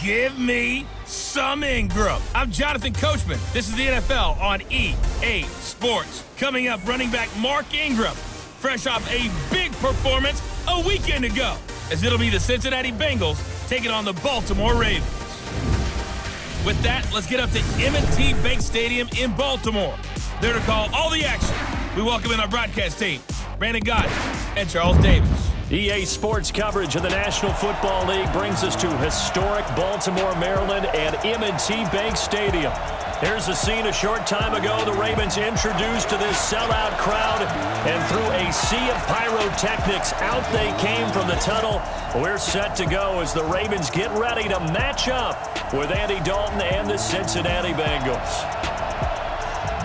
Give me some Ingram. I'm Jonathan Coachman. This is the NFL on EA Sports. Coming up, running back Mark Ingram, fresh off a big performance a weekend ago, as it'll be the Cincinnati Bengals taking on the Baltimore Ravens. With that, let's get up to M&T Bank Stadium in Baltimore. There to call all the action, we welcome in our broadcast team, Brandon Gott and Charles Davis. EA Sports coverage of the National Football League brings us to historic Baltimore, Maryland, and M&T Bank Stadium. Here's the scene a short time ago. The Ravens introduced to this sellout crowd, and through a sea of pyrotechnics, out they came from the tunnel. We're set to go as the Ravens get ready to match up with Andy Dalton and the Cincinnati Bengals.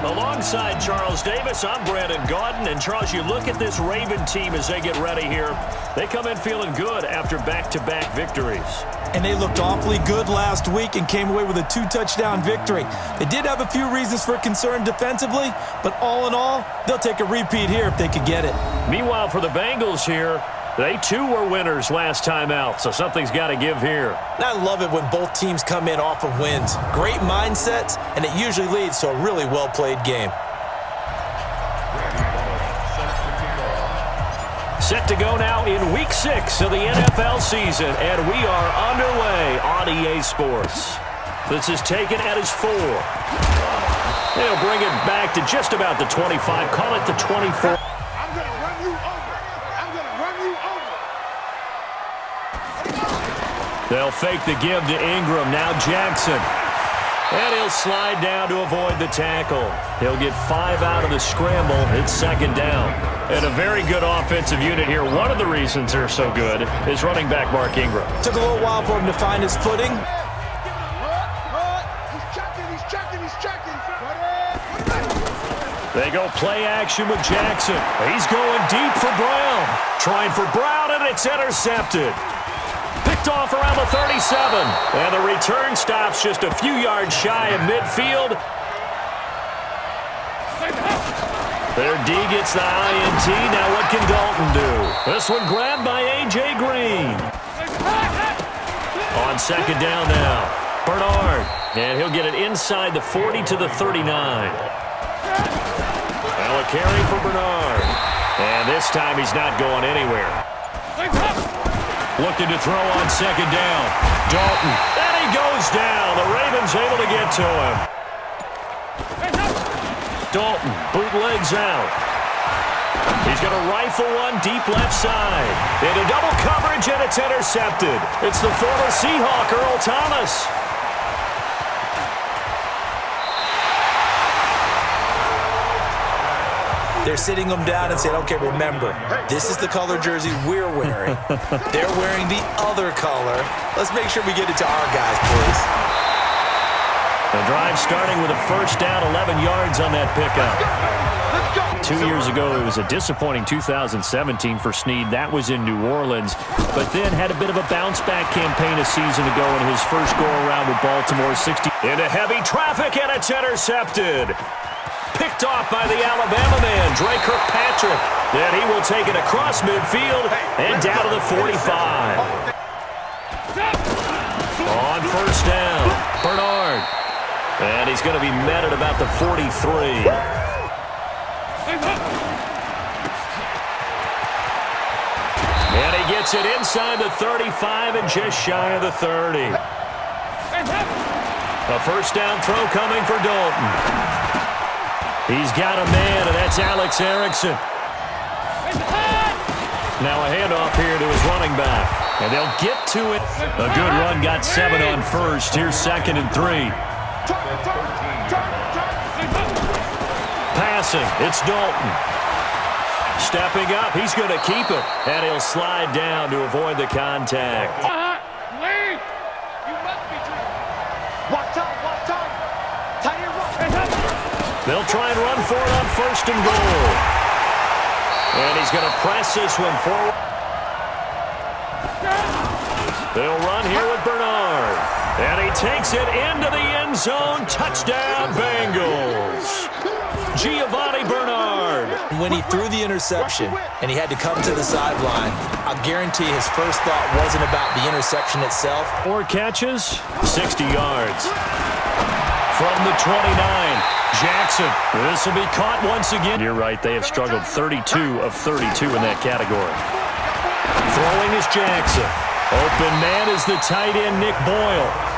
Alongside Charles Davis, I'm Brandon Gaudin. And Charles, you look at this Raven team as they get ready here. They come in feeling good after back-to-back victories. And they looked awfully good last week and came away with a 2-touchdown victory. They did have a few reasons for concern defensively, but all in all, they'll take a repeat here if they could get it. Meanwhile, for the Bengals here, they too were winners last time out, so something's got to give here. And I love it when both teams come in off of wins. Great mindsets, and it usually leads to a really well-played game. Set to go now in Week 6 of the NFL season, and we are underway on EA Sports. This is taken at his 4. They'll bring it back to just about the 25, call it the 24. I'm going to run you over. I'm going to run you over. They'll fake the give to Ingram, now Jackson. And he'll slide down to avoid the tackle. He'll get 5 out of the scramble. It's second down. And a very good offensive unit here. One of the reasons they're so good is running back Mark Ingram. Took a little while for him to find his footing. He's checking. They go play action with Jackson. He's going deep for Brown. Trying for Brown, and it's intercepted. Picked off around the 37. And the return stops just a few yards shy of midfield. Their D gets the INT. Now what can Dalton do? This one grabbed by A.J. Green. On second down now, Bernard. And he'll get it inside the 40 to the 39. Now a carry for Bernard. And this time he's not going anywhere. Looking to throw on second down. Dalton. And he goes down. The Ravens able to get to him. Dalton bootlegs out. He's going to rifle one deep left side. Into double coverage, and it's intercepted. It's the former Seahawk, Earl Thomas. They're sitting them down and saying, okay, remember, this is the color jersey we're wearing. They're wearing the other color. Let's make sure we get it to our guys, please. The drive starting with a first down, 11 yards on that pickup. 2 years ago, it was a disappointing 2017 for Snead. That was in New Orleans, but then had a bit of a bounce-back campaign a season ago in his first go-around with Baltimore. 60 into heavy traffic, and it's intercepted. Picked off by the Alabama man, Dre Kirkpatrick. Then he will take it across midfield and down to the 45. On first down, Bernard. And he's going to be met at about the 43. And he gets it inside the 35 and just shy of the 30. A first down throw coming for Dalton. He's got a man, and that's Alex Erickson. Now a handoff here to his running back. And they'll get to it. A good run, got 7 on first. Here's 2nd and 3. Passing, it's Dalton. Stepping up, he's going to keep it. And he'll slide down to avoid the contact. Lead. You must be dreaming. Watch out. Tight end run. They'll try and run for it on 1st and goal. And he's going to press this one forward. They'll run here with Bernard. And he takes it into the end zone. Touchdown, Bengals. Giovanni Bernard. when he threw the interception and he had to come to the sideline, I guarantee his first thought wasn't about the interception itself. 4 catches, 60 yards. From the 29, Jackson. This will be caught once again. You're right, they have struggled 32 of 32 in that category. Throwing is Jackson. Open man is the tight end, Nick Boyle.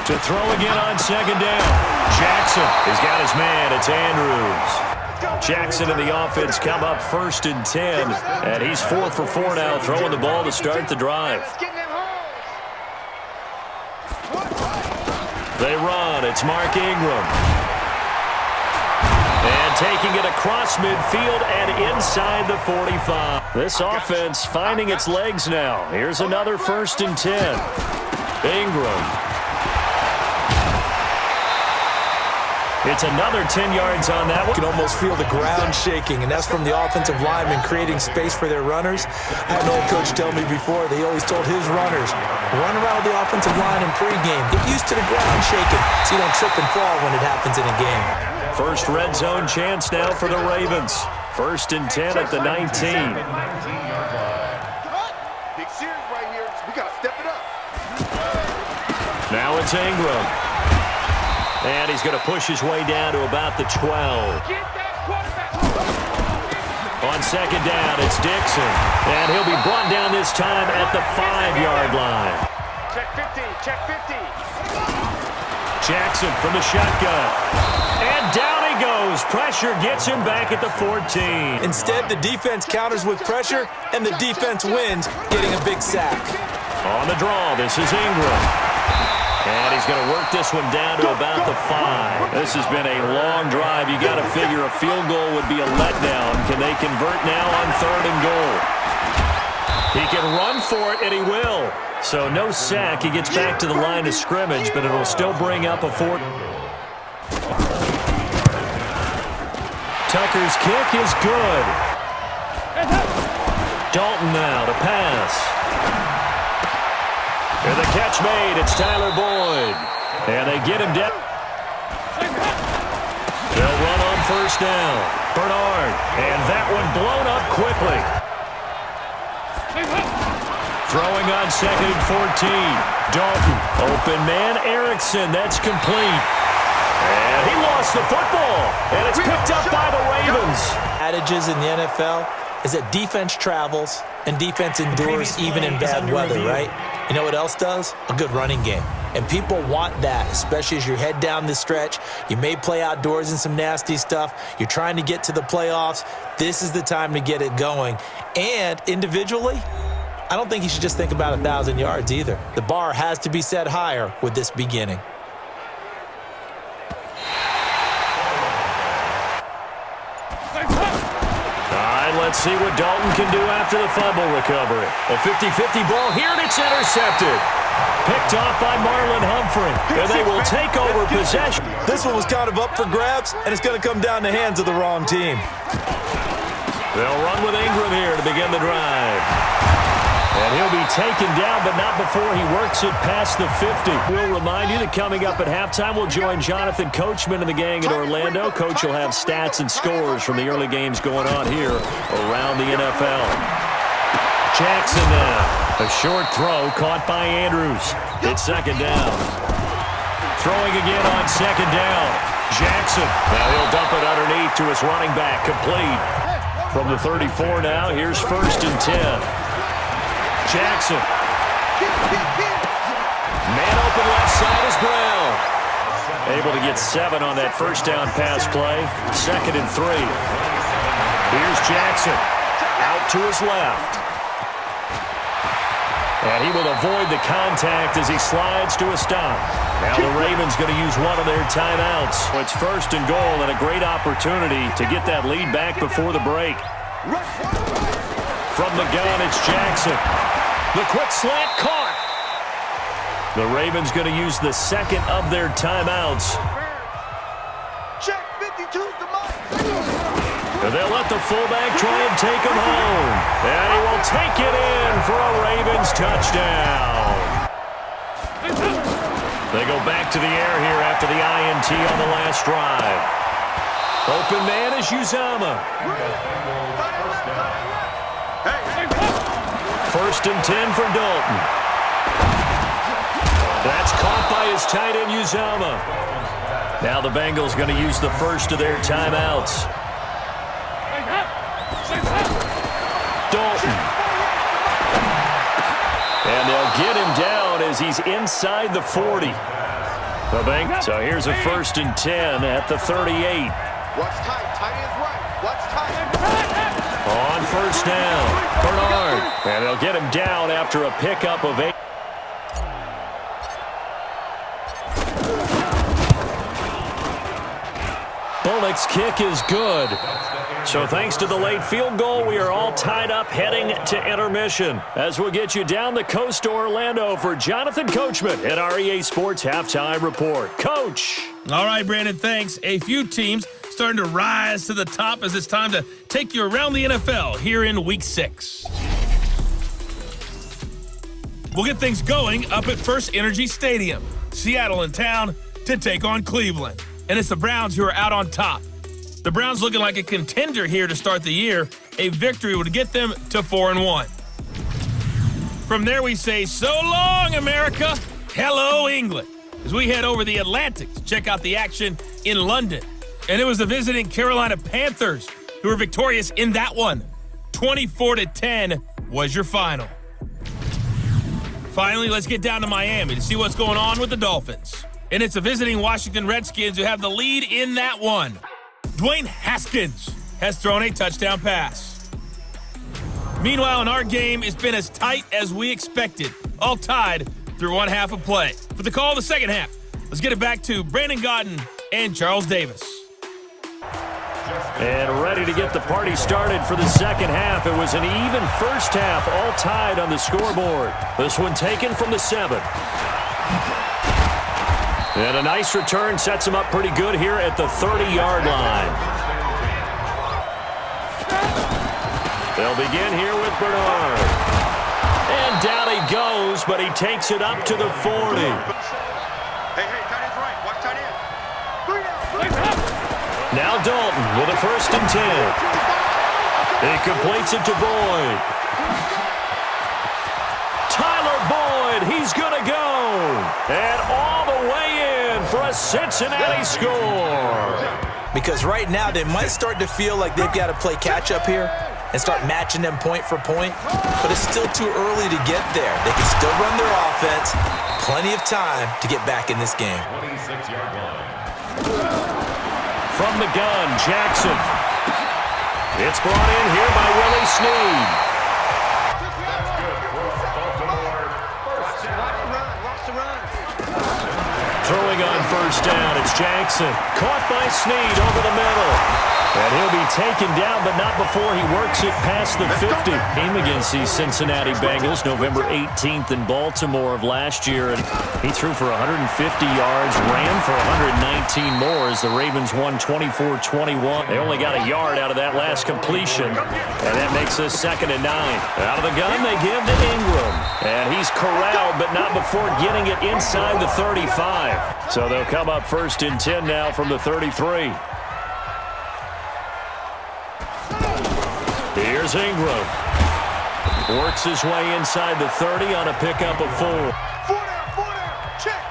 To throw again on second down. Jackson has got his man. It's Andrews. Jackson and the offense come up 1st and 10. And he's 4 for 4 now, throwing the ball to start the drive. They run. It's Mark Ingram. And taking it across midfield and inside the 45. This offense finding its legs now. Here's another 1st and 10. Ingram. It's another 10 yards on that one. You can almost feel the ground shaking, and that's from the offensive linemen creating space for their runners. I had an old coach tell me before, they always told his runners, run around the offensive line in pregame. Get used to the ground shaking so you don't trip and fall when it happens in a game. First red zone chance now for the Ravens. 1st and 10 at the 19. Big series right here. We got to step it up. Now it's Ingram. And he's going to push his way down to about the 12. On second down, it's Dixon. And he'll be brought down this time at the 5-yard line. Check 50, check 50. Jackson from the shotgun. And down he goes. Pressure gets him back at the 14. Instead, the defense counters with pressure, and the defense wins, getting a big sack. On the draw, this is Ingram. And he's going to work this one down to about the 5. This has been a long drive. You got to figure a field goal would be a letdown. Can they convert now on 3rd and goal? He can run for it, and he will. So no sack. He gets back to the line of scrimmage, but it'll still bring up a 4. Tucker's kick is good. Dalton now to pass. And the catch made, it's Tyler Boyd. And they get him down. They'll run on 1st down. Bernard, and that one blown up quickly. Throwing on 2nd and 14. Dalton, open man, Erickson, that's complete. And he lost the football, and it's picked up by the Ravens. Adages in the NFL is that defense travels and defense endures even in bad weather, right? You know what else does? A good running game. And people want that, especially as you head down the stretch. You may play outdoors in some nasty stuff. You're trying to get to the playoffs. This is the time to get it going. And individually, I don't think you should just think about 1,000 yards either. The bar has to be set higher with this beginning. Let's see what Dalton can do after the fumble recovery. A 50-50 ball here, and it's intercepted. Picked off by Marlon Humphrey, and they will take over possession. This one was kind of up for grabs, and it's going to come down the hands of the wrong team. They'll run with Ingram here to begin the drive. And he'll be taken down, but not before he works it past the 50. We'll remind you that coming up at halftime, we'll join Jonathan Coachman and the gang in Orlando. Coach will have stats and scores from the early games going on here around the NFL. Jackson now. A short throw caught by Andrews. It's 2nd down. Throwing again on 2nd down. Jackson. Now he'll dump it underneath to his running back. Complete. From the 34 now, here's 1st and 10. Jackson. Man open left side is Brown. Able to get 7 on that 1st down pass play. 2nd and 3. Here's Jackson. Out to his left. And he will avoid the contact as he slides to a stop. Now the Ravens going to use one of their timeouts. It's 1st and goal and a great opportunity to get that lead back before the break. From the gun, it's Jackson. The quick slant caught. The Ravens going to use the 2nd of their timeouts. Check 52's the mark. And they'll let the fullback try and take him home. And he will take it in for a Ravens touchdown. They go back to the air here after the INT on the last drive. Open man is Uzomah. First and 10 for Dalton. That's caught by his tight end, Uzomah. Now the Bengals going to use the first of their timeouts. Dalton. And they'll get him down as he's inside the 40. So here's a first and 10 at the 38. What's tight? Tight is right. What's tight? On first down, Bernard. And they'll get him down after a pickup of 8. Bullock's kick is good. So thanks to the late field goal, we are all tied up heading to intermission. As we'll get you down the coast to Orlando for Jonathan Coachman at our EA Sports Halftime Report. Coach. All right, Brandon, thanks. A few teams starting to rise to the top as it's time to take you around the NFL here in Week 6. We'll get things going up at First Energy Stadium. Seattle in town to take on Cleveland. And it's the Browns who are out on top. The Browns looking like a contender here to start the year. A victory would get them to 4-1. From there we say, so long, America. Hello, England. As we head over the Atlantic to check out the action in London. And it was the visiting Carolina Panthers who were victorious in that one. 24-10 was your final. Finally, let's get down to Miami to see what's going on with the Dolphins. And it's the visiting Washington Redskins who have the lead in that one. Dwayne Haskins has thrown a touchdown pass. Meanwhile, in our game, it's been as tight as we expected, all tied through one half of play. For the call of the second half, let's get it back to Brandon Godden and Charles Davis. And ready to get the party started for the second half. It was an even first half, all tied on the scoreboard. This one taken from the 7. And a nice return sets him up pretty good here at the 30-yard line. They'll begin here with Bernard. And down he goes, but he takes it up to the 40. Hey, tight end's right. Watch tight end. Now Dalton with a first and 10. He completes it to Boyd. Tyler Boyd, he's going to go. And all the way in for a Cincinnati score. Because right now they might start to feel like they've got to play catch-up here and start matching them point for point. But it's still too early to get there. They can still run their offense. Plenty of time to get back in this game. 26-yard line. From the gun, Jackson. It's brought in here by Willie Snead. Throwing on first down, it's Jackson. Caught by Snead over the middle. And he'll be taken down, but not before he works it past the 50. Game against the Cincinnati Bengals, November 18th in Baltimore of last year. And he threw for 150 yards, ran for 119 more as the Ravens won 24-21. They only got a yard out of that last completion. And that makes this 2nd and 9. Out of the gun, they give to Ingram. And he's corralled, but not before getting it inside the 35. So they'll come up first and 10 now from the 33. Here's Ingram. Works his way inside the 30 on a pickup of 4. Check.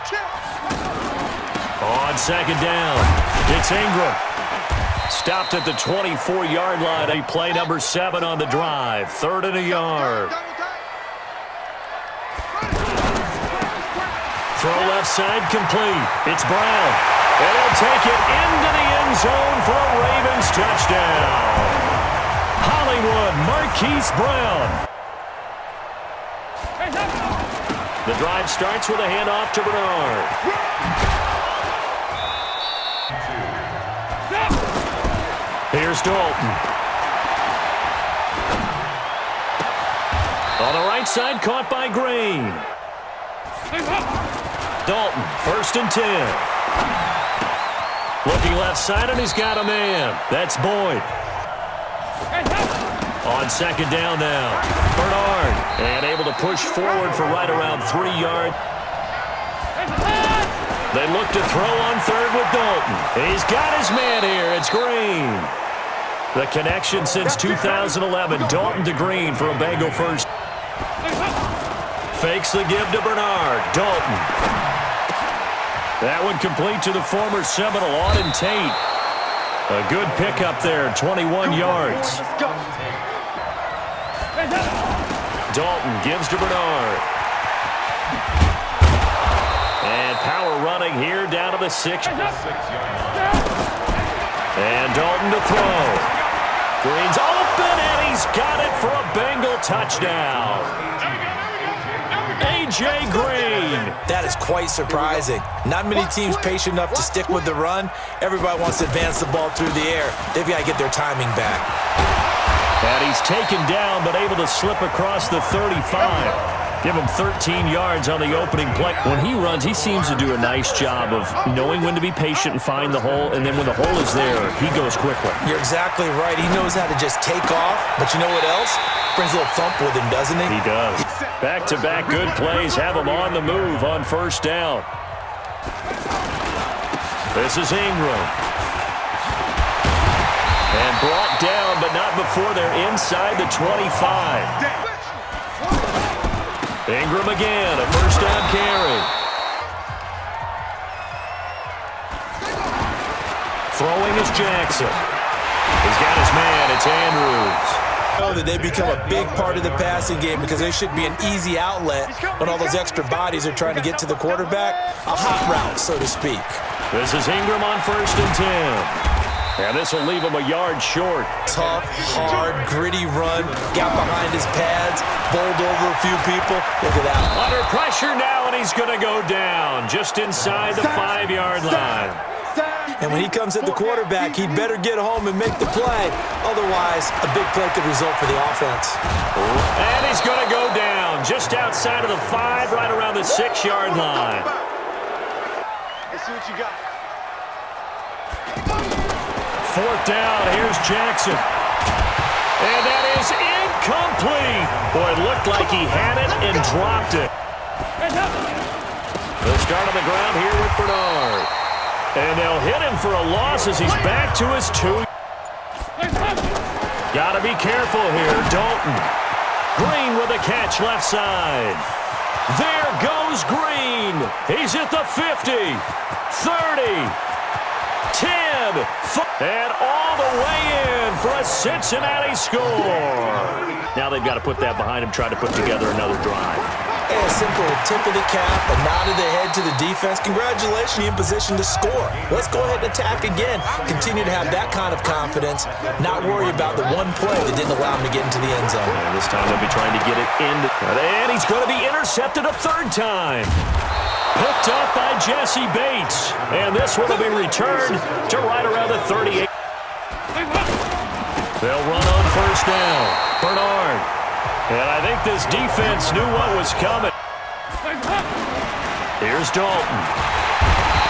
On second down, it's Ingram. Stopped at the 24-yard line. A play number 7 on the drive. 3rd and a yard. Throw left side complete. It's Brown. And he'll take it into the end zone for a Ravens touchdown. Hollywood Marquise Brown. The drive starts with a handoff to Bernard. Here's Dalton. On the right side, caught by Green. Dalton, 1st and 10. Looking left side, and he's got a man. That's Boyd. On second down now, Bernard. And able to push forward for right around 3 yards. They look to throw on third with Dalton. He's got his man here. It's Green. The connection since 2011. Dalton to Green for a Bengal first. Fakes the give to Bernard. Dalton. That one complete to the former Seminole, Auden Tate. A good pickup there, 21 yards. Dalton gives to Bernard. And power running here down to the 6. And Dalton to throw. Green's open, and he's got it for a Bengal touchdown. A.J. Green. That is quite surprising. Not many teams patient enough to stick with the run. Everybody wants to advance the ball through the air. They've got to get their timing back. And he's taken down, but able to slip across the 35. Give him 13 yards on the opening play. When he runs, he seems to do a nice job of knowing when to be patient and find the hole, and then when the hole is there, he goes quickly. You're exactly right. He knows how to just take off, but you know what else? Brings a little thump with him, doesn't he? He does. Back-to-back good plays have him on the move on first down. This is Ingram. And brought down, but not before they're inside the 25. Ingram again, a first down carry. Throwing is Jackson. He's got his man, it's Andrews. Know that they become a big part of the passing game because they should be an easy outlet when all those extra bodies are trying to get to the quarterback. A hot route, so to speak. This is Ingram on 1st and 10. And this will leave him a yard short. Tough, hard, gritty run. Got behind his pads, bowled over a few people. Look at that. Under pressure now, and he's going to go down just inside the 5-yard line. And when he comes at the quarterback, he'd better get home and make the play. Otherwise, a big play could result for the offense. And he's going to go down just outside of the 5, right around the 6-yard line. Let's see what you got. 4th down, here's Jackson. And that is incomplete. Boy, it looked like he had it and dropped it. They'll start on the ground here with Bernard. And they'll hit him for a loss as he's back to his 2. Got to be careful here, Dalton. Green with a catch left side. There goes Green. He's at the 50, 30. 10, and all the way in for a Cincinnati score. Now they've got to put that behind him, try to put together another drive. And a simple tip of the cap, a nod of the head to the defense. Congratulations, you're in position to score. Let's go ahead and attack again. Continue to have that kind of confidence, not worry about the one play that didn't allow him to get into the end zone. And this time they'll be trying to get it in. And he's going to be intercepted a 3rd time. Picked up by Jesse Bates. And this one will be returned to right around the 38. They'll run on 1st down. Bernard. And I think this defense knew what was coming. Here's Dalton.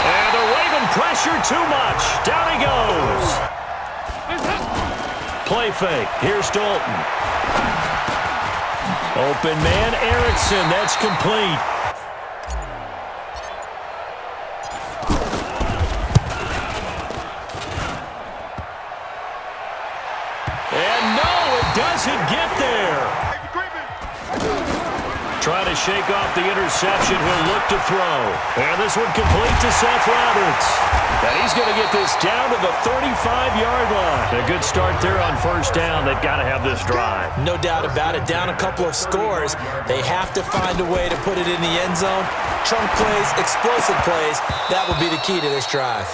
And they're waving pressure too much. Down he goes. Play fake. Here's Dalton. Open man, Erickson. That's complete. Doesn't get there. Trying to shake off the interception. He'll look to throw. And this one complete to Seth Roberts. And he's going to get this down to the 35-yard line. A good start there on 1st down. They've got to have this drive. No doubt about it. Down a couple of scores. They have to find a way to put it in the end zone. Chunk plays, explosive plays. That will be the key to this drive.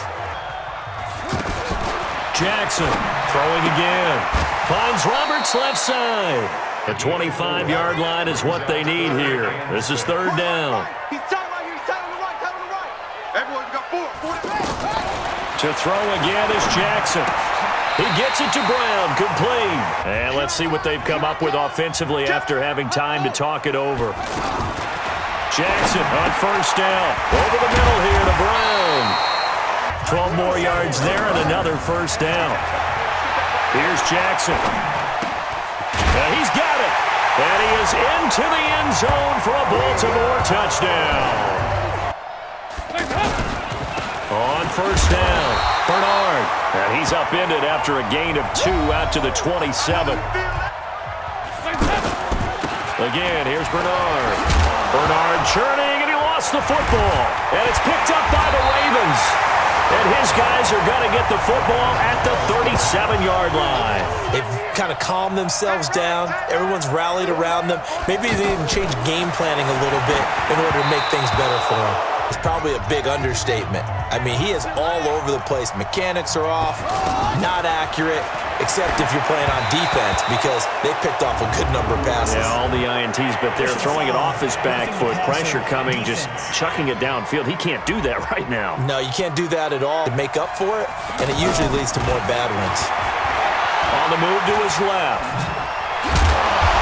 Jackson throwing again. Finds Roberts left side. The 25-yard line is what they need here. This is 3rd down. He's tight right here. He's tight on the right. Tight on the right. Everyone, we got 4. To throw again is Jackson. He gets it to Brown. Complete. And let's see what they've come up with offensively after having time to talk it over. Jackson on 1st down. Over the middle here to Brown. 12 more yards there and another 1st down. Here's Jackson. And he's got it. And he is into the end zone for a Baltimore touchdown. On first down, Bernard. And he's upended after a gain of 2 out to the 27. Again, here's Bernard. Bernard churning, and he lost the football. And it's picked up by the Ravens. And his guys are going to get the football at the 37-yard line. They've kind of calmed themselves down. Everyone's rallied around them. Maybe they even changed game planning a little bit in order to make things better for them. It's probably a big understatement. I mean, he is all over the place. Mechanics are off, not accurate, except if you're playing on defense because they picked off a good number of passes. Yeah, all the INTs, but they're throwing it off his back foot. Pressure coming, just chucking it downfield. He can't do that right now. No, you can't do that at all to make up for it, and it usually leads to more bad ones. On the move to his left.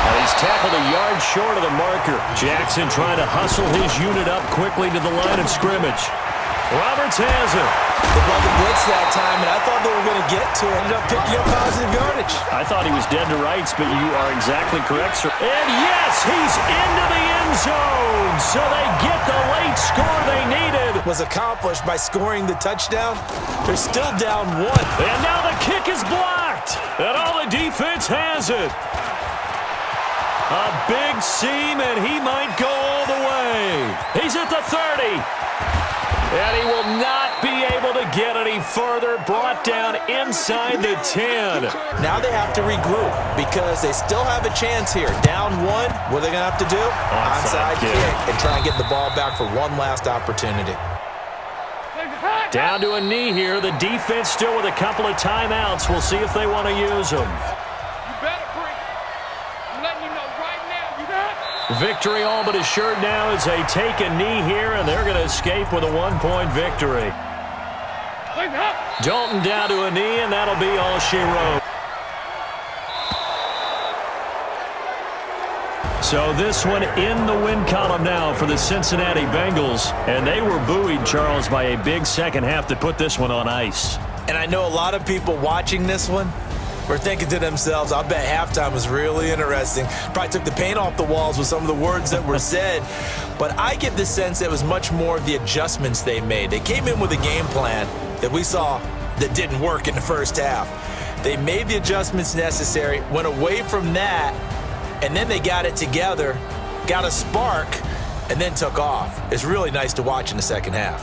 And he's tackled a yard short of the marker. Jackson trying to hustle his unit up quickly to the line of scrimmage. Roberts has it. They brought the blitz that time, and I thought they were going to get to it. Ended up picking up positive yardage. I thought he was dead to rights, but you are exactly correct, sir. And yes, he's into the end zone. So they get the late score they needed. Was accomplished by scoring the touchdown. They're still down 1. And now the kick is blocked. And all the defense has it. A big seam, and he might go all the way. He's at the 30. And he will not be able to get any further. Brought down inside the 10. Now they have to regroup because they still have a chance here. Down 1, what are they going to have to do? Onside kick and try and get the ball back for one last opportunity. Down to a knee here. The defense still with a couple of timeouts. We'll see if they want to use them. You better bring it. I'm letting you know right now. You got it. Victory all but assured now as they take a knee here, and they're going to escape with a 1-point victory. Dalton down to a knee, and that'll be all she wrote. So this one in the win column now for the Cincinnati Bengals, and they were buoyed, Charles, by a big second half to put this one on ice. And I know a lot of people watching this one were thinking to themselves, I'll bet halftime was really interesting. Probably took the paint off the walls with some of the words that were said. But I get the sense it was much more of the adjustments they made. They came in with a game plan that we saw that didn't work in the first half. They made the adjustments necessary, went away from that, and then they got it together, got a spark, and then took off. It's really nice to watch in the second half.